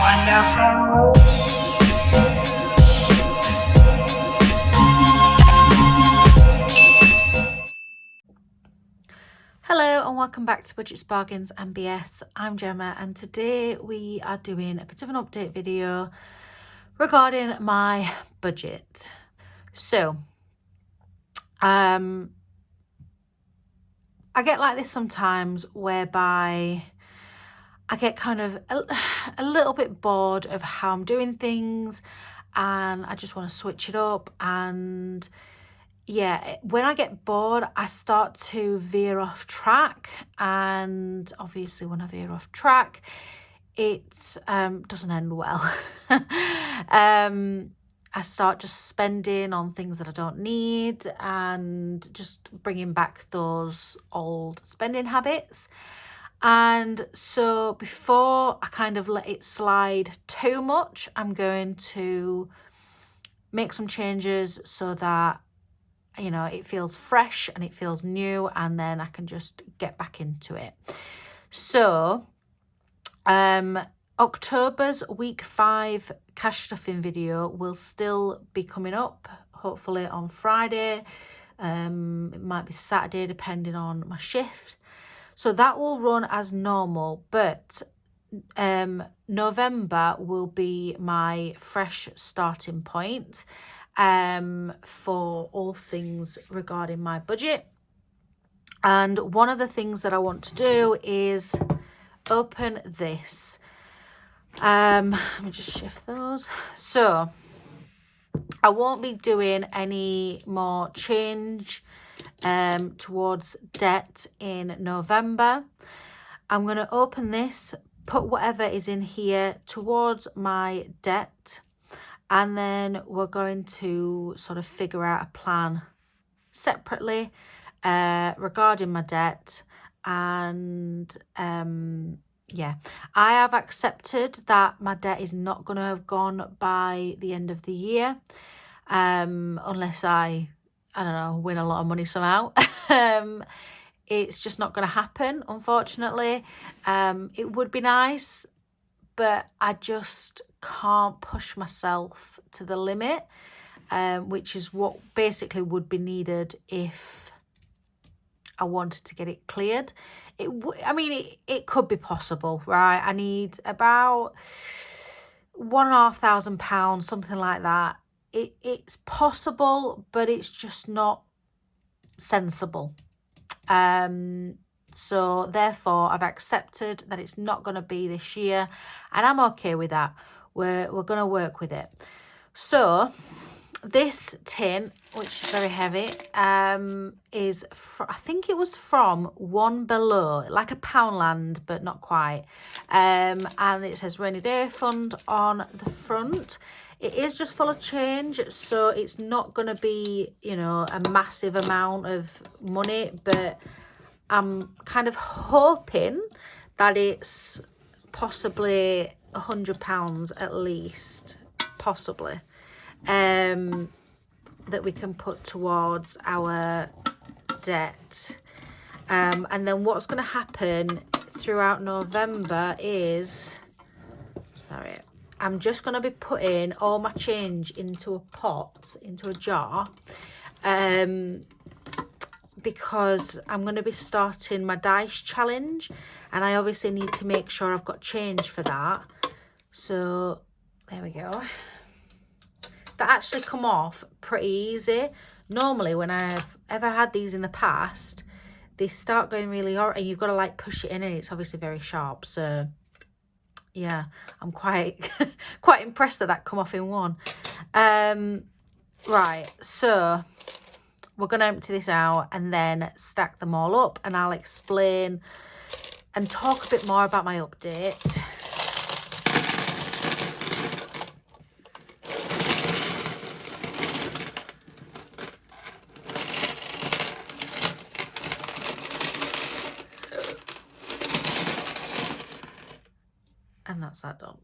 wonderful. Hello and welcome back to Budgets, Bargains and BS. I'm Gemma and today we are doing a bit of an update video regarding my budget. So, I get like this sometimes whereby I get kind of a little bit bored of how I'm doing things and I just want to switch it up. And yeah, when I get bored, I start to veer off track. And obviously when I veer off track, it doesn't end well. I start just spending on things that I don't need and just bringing back those old spending habits. And so before I kind of let it slide too much, I'm going to make some changes so that, you know, it feels fresh and it feels new, and then I can just get back into it. So October's week 5 cash stuffing video will still be coming up, hopefully on Friday. It might be Saturday depending on my shift. So that will run as normal, but November will be my fresh starting point for all things regarding my budget. And one of the things that I want to do is open this. Let me just shift those. So I won't be doing any more change towards debt in November. I'm going to open this, put whatever is in here towards my debt, and then we're going to sort of figure out a plan separately regarding my debt. And yeah, I have accepted that my debt is not going to have gone by the end of the year, unless I don't know, win a lot of money somehow. It's just not going to happen, unfortunately. It would be nice, but I just can't push myself to the limit, which is what basically would be needed if I wanted to get it cleared. It could be possible, right? I need about £1,500, something like that. It's possible, but it's just not sensible. So therefore I've accepted that it's not going to be this year, and I'm okay with that. We're going to work with it. So this tin, which is very heavy, is I think it was from One Below, like a Poundland, but not quite. And it says Rainy Day Fund on the front. It is just full of change, so it's not going to be, you know, a massive amount of money, but I'm kind of hoping that it's possibly £100 at least, possibly, that we can put towards our debt. And then what's going to happen throughout November is, sorry, I'm just going to be putting all my change into a pot, into a jar, because I'm going to be starting my dice challenge, and I obviously need to make sure I've got change for that. So there we go. That actually come off pretty easy. Normally when I've ever had these in the past, they start going really hard and you've got to like push it in, and it's obviously very sharp. So yeah, I'm quite quite impressed that come off in one. Right, so we're going to empty this out and then stack them all up, and I'll explain and talk a bit more about my update. And that's that done.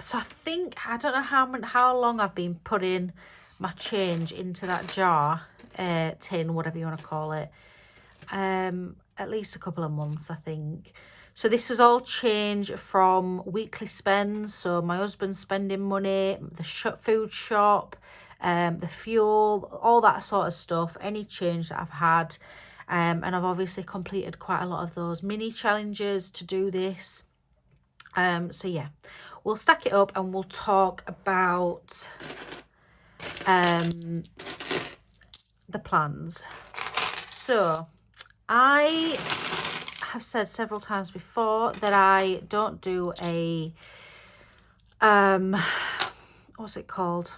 So I think, I don't know how long I've been putting my change into that jar, tin, whatever you want to call it. And at least a couple of months, I think. So this has all changed from weekly spends. So my husband's spending money, the food shop, the fuel, all that sort of stuff, any change that I've had. And I've obviously completed quite a lot of those mini challenges to do this. So yeah, we'll stack it up and we'll talk about the plans. So I have said several times before that I don't do a what's it called,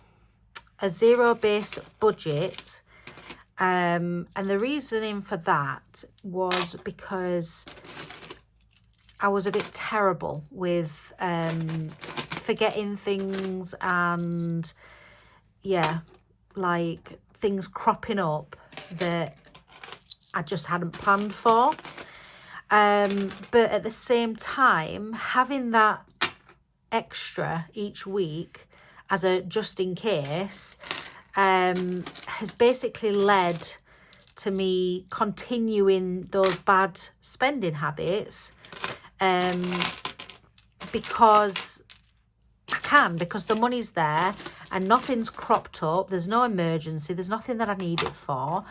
a zero-based budget, and the reasoning for that was because I was a bit terrible with forgetting things, and yeah, like things cropping up that I just hadn't planned for. But at the same time, having that extra each week as a just in case has basically led to me continuing those bad spending habits, because I can, because the money's there and nothing's cropped up, there's no emergency, there's nothing that I need it for,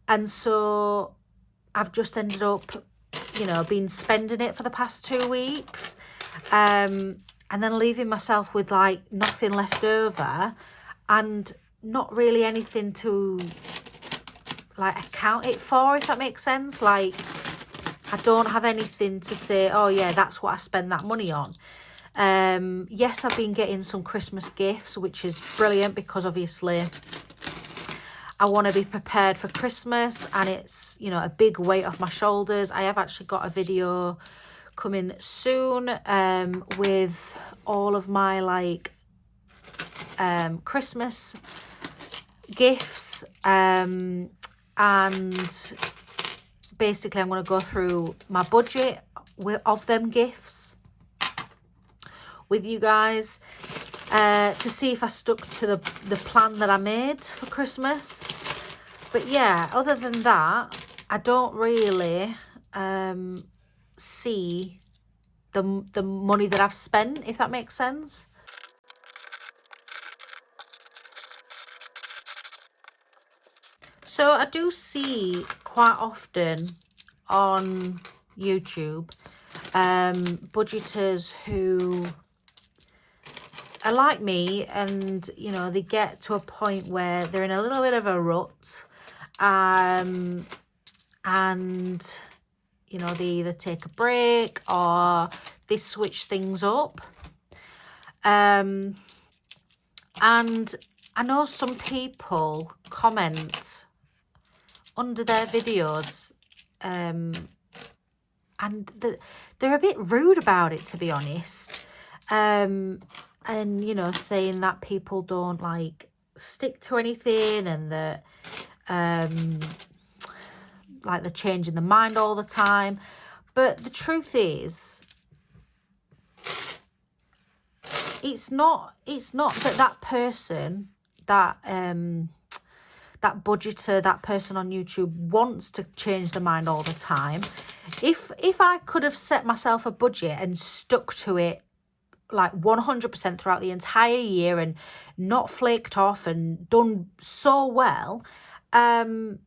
and so I've just ended up, you know, been spending it for the past 2 weeks, and then leaving myself with like nothing left over and not really anything to like account it for, if that makes sense. Like, I don't have anything to say, oh yeah, that's what I spend that money on. Yes, I've been getting some Christmas gifts, which is brilliant, because obviously I want to be prepared for Christmas, and it's, you know, a big weight off my shoulders. I have actually got a video coming soon with all of my like Christmas gifts, and basically I'm going to go through my budget of them gifts with you guys, to see if I stuck to the plan that I made for Christmas. But yeah, other than that, I don't really see the money that I've spent, if that makes sense. So I do see quite often on YouTube budgeters who are like me, and you know, they get to a point where they're in a little bit of a rut, and you know, they either take a break or they switch things up, and I know some people comment under their videos, and they're a bit rude about it, to be honest, and you know, saying that people don't like stick to anything, and that like they're changing their mind all the time. But the truth is, it's not that person, that that budgeter, that person on YouTube wants to change their mind all the time. If I could have set myself a budget and stuck to it like 100% throughout the entire year and not flaked off and done so well, then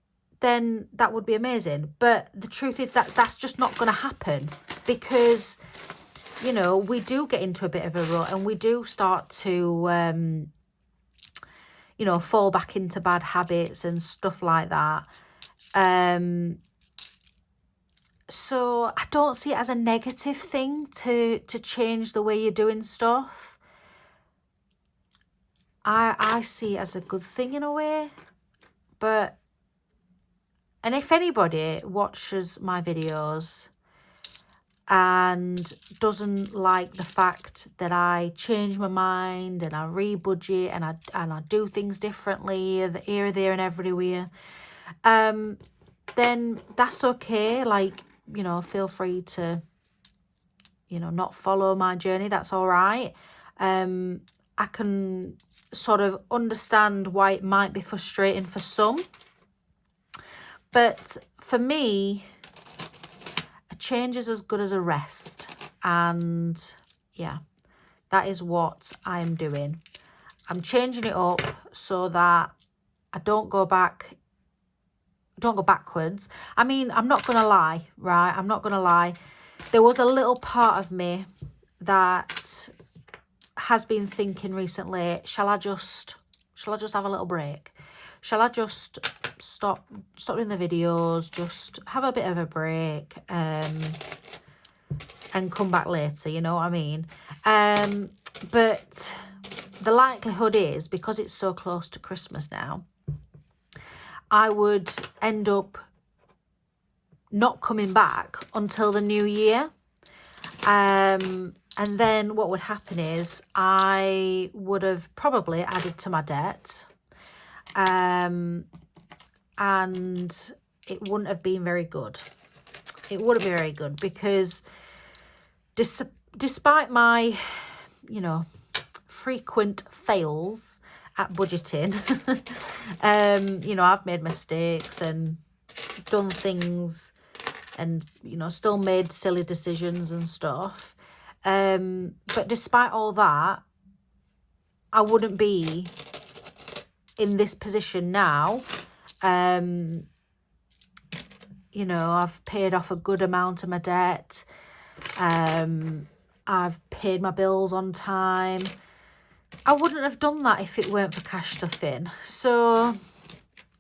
that would be amazing. But the truth is that that's just not going to happen, because, you know, we do get into a bit of a rut, and we do start to you know, fall back into bad habits and stuff like that. So I don't see it as a negative thing to change the way you're doing stuff. I see it as a good thing in a way. But, and if anybody watches my videos and doesn't like the fact that I change my mind and I rebudget and I do things differently here, there and everywhere, then that's okay. Like, you know, feel free to, you know, not follow my journey. That's all right. I can sort of understand why it might be frustrating for some, but for me, change is as good as a rest. And yeah, that is what I'm doing. I'm changing it up so that I don't go backwards. I mean, I'm not going to lie, right? I'm not going to lie. There was a little part of me that has been thinking recently, shall I just have a little break? Shall I just stop doing the videos, just have a bit of a break, and come back later, you know what I mean? But the likelihood is, because it's so close to Christmas now, I would end up not coming back until the new year. And then what would happen is I would have probably added to my debt. And it wouldn't have been very good. It wouldn't be very good because despite my, you know, frequent fails at budgeting, you know, I've made mistakes and done things and, you know, still made silly decisions and stuff. But despite all that, I wouldn't be in this position now. You know, I've paid off a good amount of my debt. I've paid my bills on time. I wouldn't have done that if it weren't for cash stuffing. So,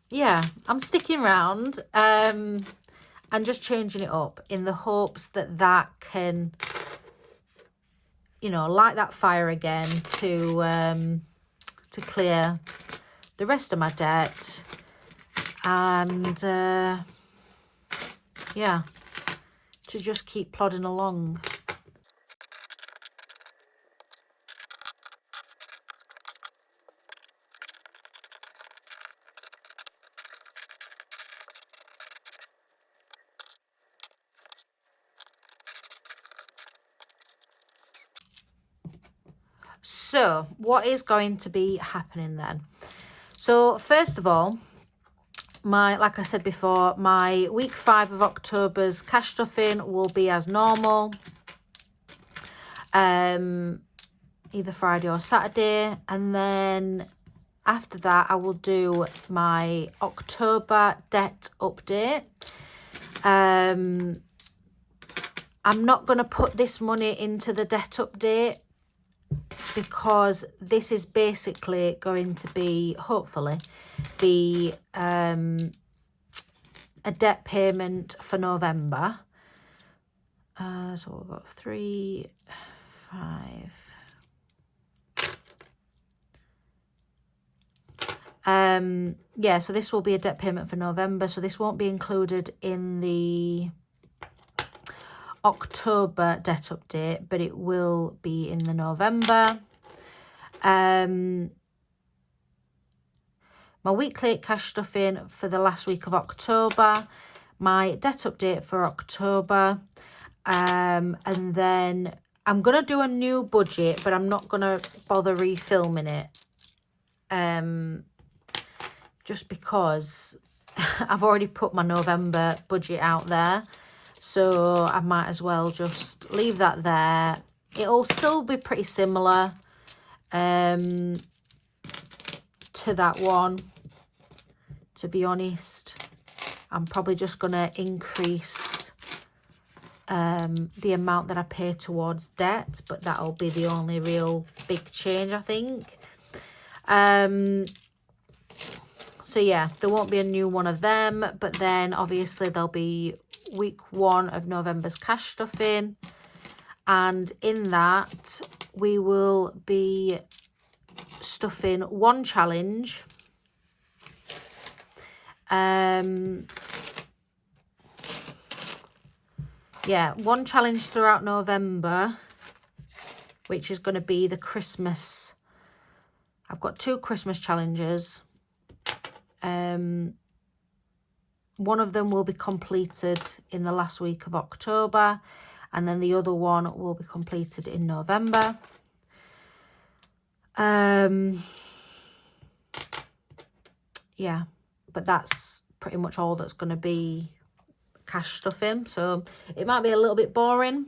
yeah, I'm sticking around and just changing it up in the hopes that that can, you know, light that fire again to clear the rest of my debt and, yeah, to just keep plodding along. So what is going to be happening then? So first of all, like I said before, my week 5 of October's cash stuffing will be as normal, either Friday or Saturday, and then after that I will do my October debt update. I'm not going to put this money into the debt update because this is basically going to be, hopefully, be a debt payment for November. So we've got 3, 5. Yeah, so this will be a debt payment for November. So this won't be included in the October debt update, but it will be in the November. My weekly cash stuffing for the last week of October, my debt update for October, and then I'm going to do a new budget, but I'm not going to bother refilming it, just because I've already put my November budget out there, so I might as well just leave that there. It'll still be pretty similar to that one, to be honest. I'm probably just going to increase the amount that I pay towards debt, but that'll be the only real big change, I think. So yeah, there won't be a new one of them, but then obviously there'll be week 1 of November's cash stuffing, and in that we will be stuffing one challenge, yeah, one challenge throughout November, which is going to be the Christmas. I've got 2 Christmas challenges. One of them will be completed in the last week of October, and then the other one will be completed in November. Yeah, but that's pretty much all that's going to be cash stuff in. So it might be a little bit boring,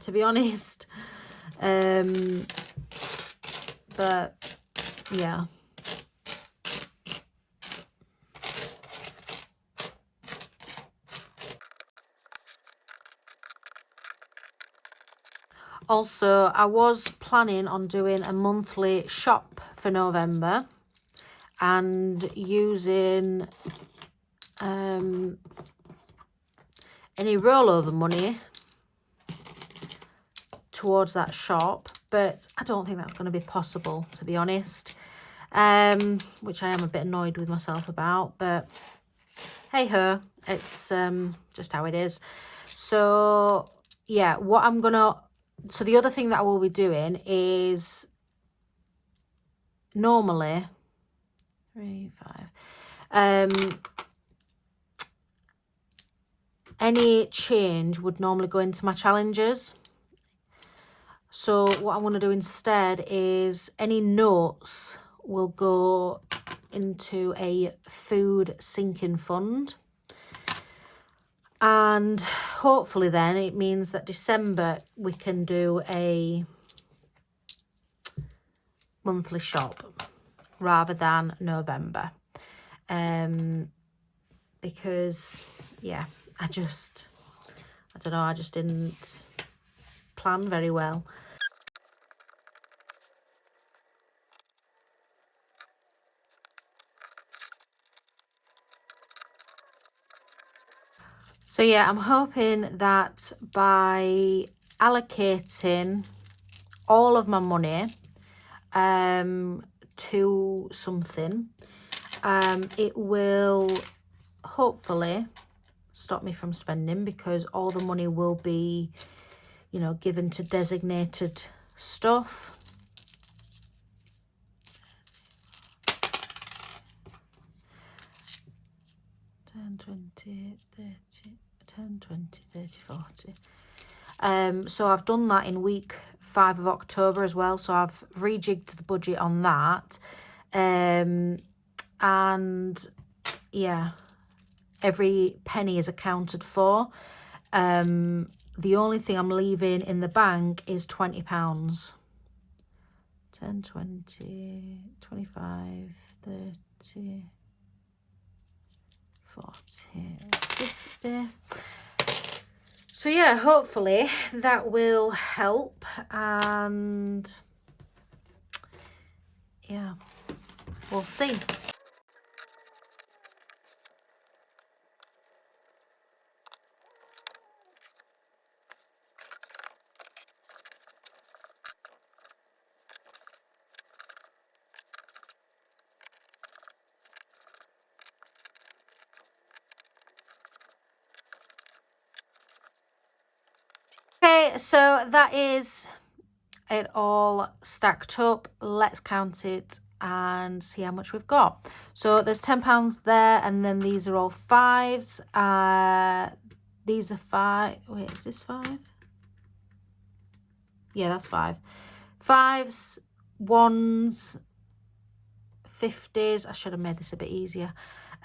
to be honest. But yeah. Also, I was planning on doing a monthly shop for November and using any rollover money towards that shop, but I don't think that's going to be possible, to be honest, which I am a bit annoyed with myself about, but hey ho, it's just how it is. So yeah, so the other thing that I will be doing is normally 3, 5, any change would normally go into my challenges. So what I'm going to do instead is any notes will go into a food sinking fund. And hopefully then it means that December we can do a monthly shop rather than November. Because, yeah, I don't know, I just didn't plan very well. So yeah, I'm hoping that by allocating all of my money to something, it will hopefully stop me from spending, because all the money will be, you know, given to designated stuff. $10, $20, $30, $40. So I've done that in week 5 of October as well. So I've rejigged the budget on that. And yeah, every penny is accounted for. The only thing I'm leaving in the bank is £20. 10, 20, 25, 30, 40, 50. So yeah, hopefully that will help, and yeah, we'll see. Okay, so that is it all stacked up. Let's count it and see how much we've got. So there's £10 there, and then these are all 5s. These are 5. Wait, is this 5? Yeah, that's 5. 5s, 1s, 50s. I should have made this a bit easier.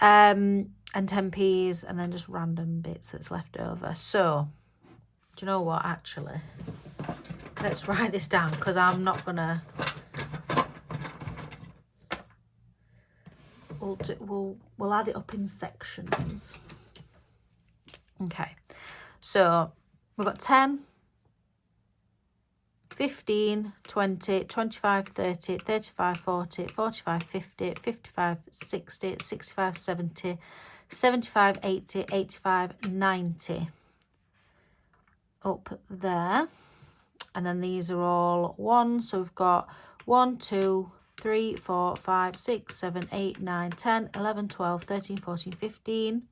And 10p's, and then just random bits that's left over. So, do you know what, actually? Let's write this down, because I'm not gonna. We'll add it up in sections. Okay, so we've got 10, 15, 20, 25, 30, 35, 40, 45, 50, 55, 60, 65, 70, 75, 80, 85, 90. Up there. And then these are all 1. So we've got 1, 2, 3, 4, 5, 6, 7, 8, 9, 10, 11, 12, 13, 14, 15.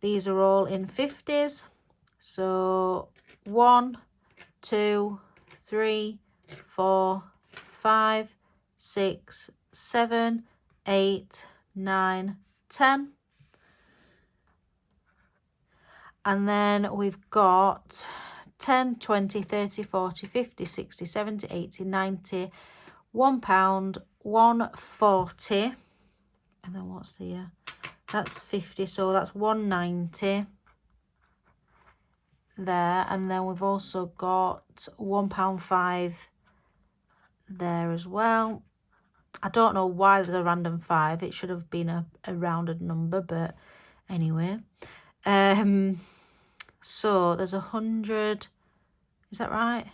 These are all in 50s. So 1, 2, 3, 4, 5, 6, 7, 8, 9, 10. And then we've got 10, 20, 30, 40, 50, 60, 70, 80, 90, £1, 140. And then what's here? That's 50, so that's 190 there. And then we've also got £1.5 there as well. I don't know why there's a random 5. It should have been a rounded number, but anyway. So there's 100, is that right?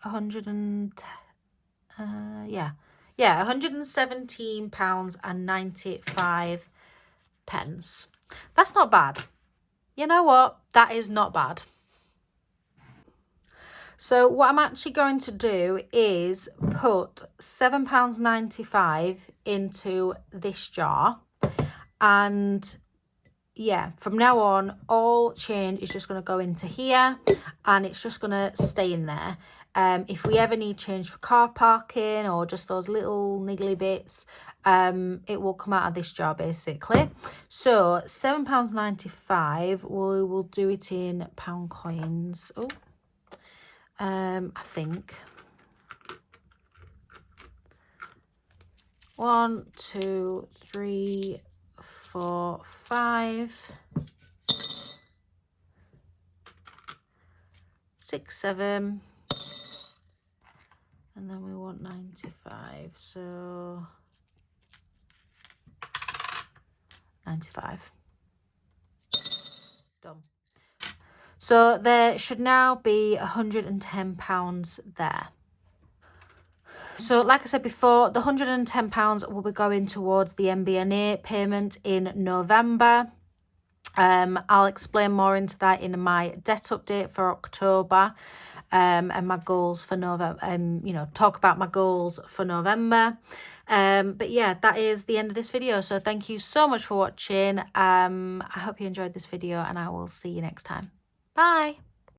110, yeah, £117.95. That's not bad. You know what? That is not bad. So what I'm actually going to do is put £7.95 into this jar, and yeah, from now on, all change is just going to go into here, and it's just going to stay in there. If we ever need change for car parking or just those little niggly bits, it will come out of this jar basically. So £7.95, we will do it in pound coins. Oh, I think 1, 2, 3, 4, 5, 6, 7, and then we want 95, so 95. Done. So there should now be £110 there. So like I said before, the £110 will be going towards the MBNA payment in November. I'll explain more into that in my debt update for October, and my goals for November, you know, talk about my goals for November. But yeah, that is the end of this video. So thank you so much for watching. I hope you enjoyed this video, and I will see you next time. Bye.